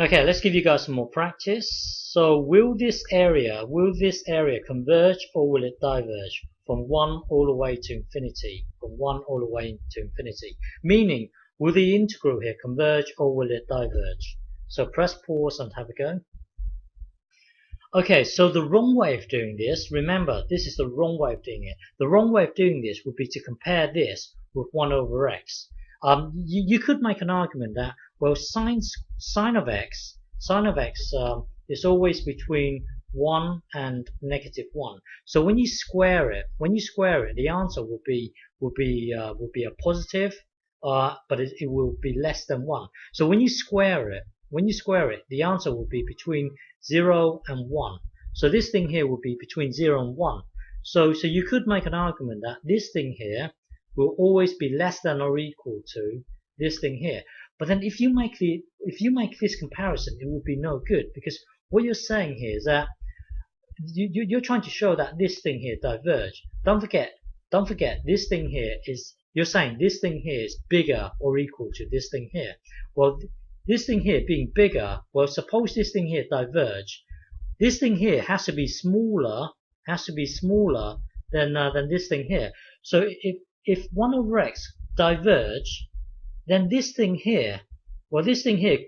Okay, let's give you guys some more practice. So will this area converge or will it diverge from 1 all the way to infinity? From 1 all the way to infinity. Meaning, will the integral here converge or will it diverge? So press pause and have a go. Okay, so the wrong way of doing this, remember, this is the wrong way of doing it. The wrong way of doing this would be to compare this with 1 over x. You could make an argument that, well, sine of x is always between 1 and -1. So when you square it, the answer will be a positive, but it will be less than 1. So when you square it, the answer will be between 0 and 1. So this thing here will be between 0 and 1. So you could make an argument that this thing here will always be less than or equal to this thing here. But then if you make this comparison, it will be no good, because what you're saying here is that you're trying to show that this thing here diverge. Don't forget this thing here is, you're saying this thing here is bigger or equal to this thing here. Well, this thing here being bigger, well, suppose this thing here diverge. This thing here has to be smaller than this thing here. So if 1 over x diverge, then this thing here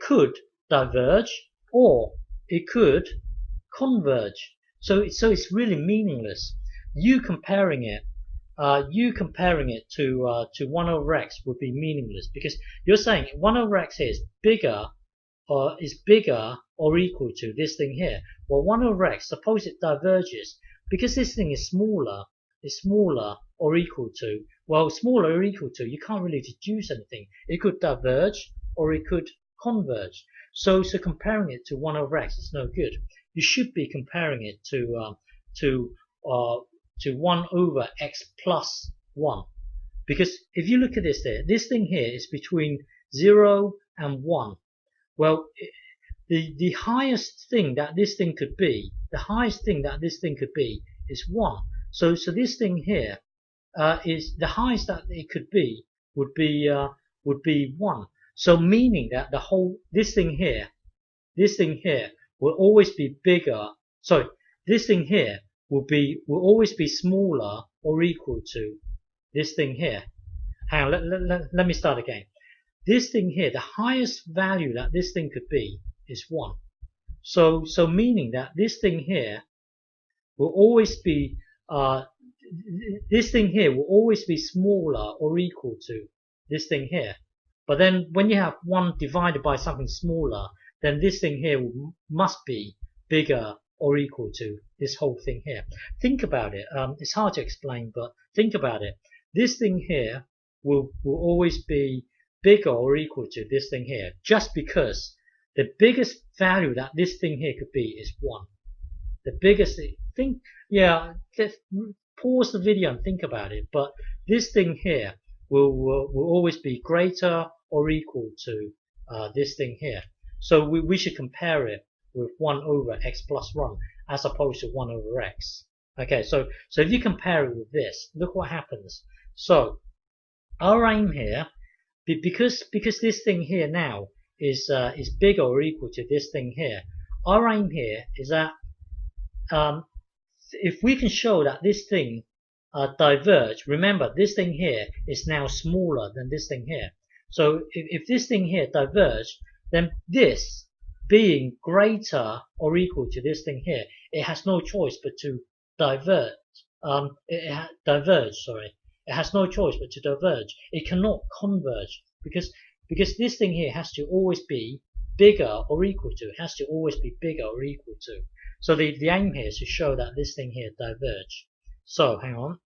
could diverge or it could converge. So it's really meaningless. You comparing it to 1 over x would be meaningless, because you're saying 1 over x here is bigger or equal to this thing here. Well, 1 over x, suppose it diverges, because this thing is smaller or equal to, well, smaller or equal to, you can't really deduce anything. It could diverge or it could converge. So comparing it to 1 over x is no good. You should be comparing it to 1 over x plus 1. Because if you look at this there, this thing here is between 0 and 1. Well, the highest thing that this thing could be, is 1. So this thing here is the highest that it could be would be 1. So meaning that this thing here will always be bigger. Sorry, this thing here will always be smaller or equal to this thing here. Hang on, let me start again. This thing here, the highest value that this thing could be is 1. So meaning that this thing here will always be smaller or equal to this thing here. But then when you have 1 divided by something smaller, then this thing here must be bigger or equal to this whole thing here. Think about it. It's hard to explain, but think about it. This thing here will always be bigger or equal to this thing here, just because the biggest value that this thing here could be is 1. The biggest thing, yeah, just pause the video and think about it, but this thing here will always be greater or equal to this thing here. So we should compare it with 1 over x plus 1 as opposed to 1 over x. Okay, so if you compare it with this, look what happens. So our aim here, because this thing here now is bigger or equal to this thing here, our aim here is that if we can show that this thing diverge, remember this thing here is now smaller than this thing here. So if this thing here diverge, then this being greater or equal to this thing here, it has no choice but to diverge. It has no choice but to diverge. It cannot converge, because this thing here has to always be bigger or equal to. It has to always be bigger or equal to. So the aim here is to show that this thing here diverge. So hang on.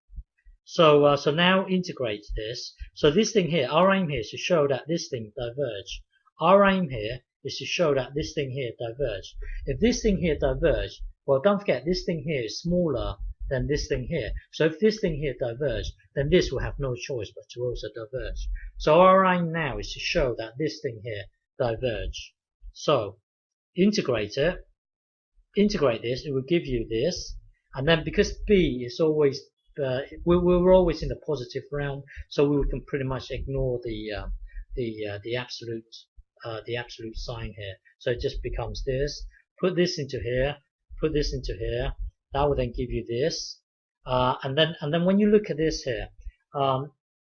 So now integrate this. So this thing here, our aim here is to show that this thing diverge. Our aim here is to show that this thing here diverge. If this thing here diverge, well, don't forget this thing here is smaller than this thing here. So if this thing here diverge, then this will have no choice but to also diverge. So our aim now is to show that this thing here diverge. So integrate it. Integrate this, it will give you this, and then because b is always we're always in the positive realm, so we can pretty much ignore the absolute the absolute sign here. So it just becomes this. Put this into here. Put this into here. That will then give you this. And then when you look at this here,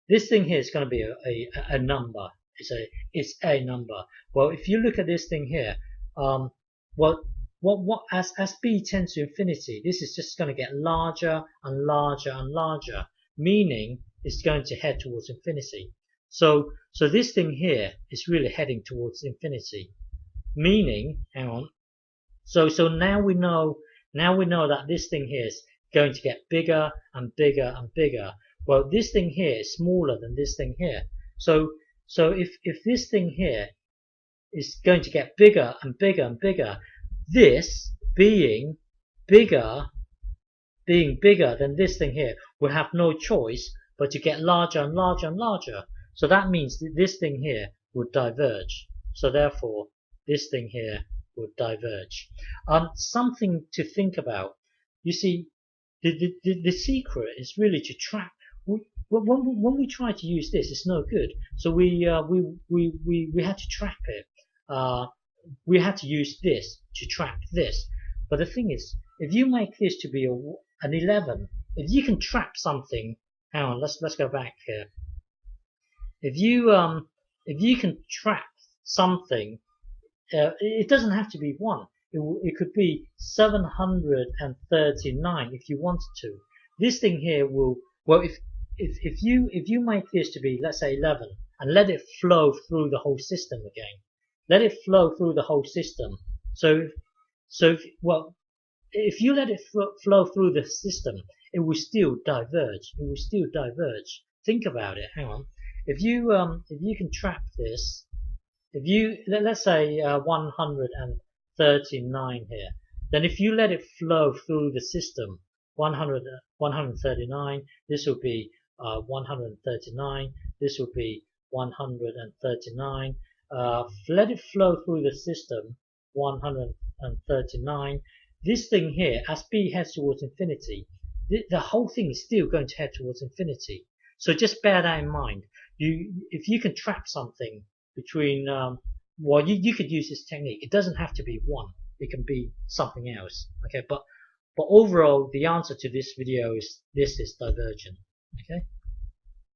this thing here is going to be a number. It's a number. Well, if you look at this thing here, as b tends to infinity, this is just going to get larger and larger and larger, meaning it's going to head towards infinity. So this thing here is really heading towards infinity, meaning, hang on. So now we know that this thing here is going to get bigger and bigger and bigger. Well, this thing here is smaller than this thing here. So if this thing here is going to get bigger and bigger and bigger, this being bigger than this thing here will have no choice but to get larger and larger and larger. So that means that this thing here would diverge. So therefore, this thing here would diverge. Something to think about. You see, the secret is really to track. When we try to use this, it's no good. So we had to trap it. We had to use this to trap this. But the thing is, if you make this to be an 11, if you can trap something, hang on, let's go back here. If you can trap something, it doesn't have to be 1. It could be 739 if you wanted to. This thing here will, well, if you make this to be, let's say 11, and let it flow through the whole system again. Let it flow through the whole system. If you let it flow through the system, it will still diverge. It will still diverge. Think about it. Hang on. If you can trap this, let's say 139 here, then if you let it flow through the system, 139, this will be 139, this will be 139. Let it flow through the system, 139. This thing here, as b heads towards infinity, the whole thing is still going to head towards infinity. So just bear that in mind. If you can trap something between, you could use this technique. It doesn't have to be 1. It can be something else. Okay, but overall, the answer to this video is this is divergent. Okay.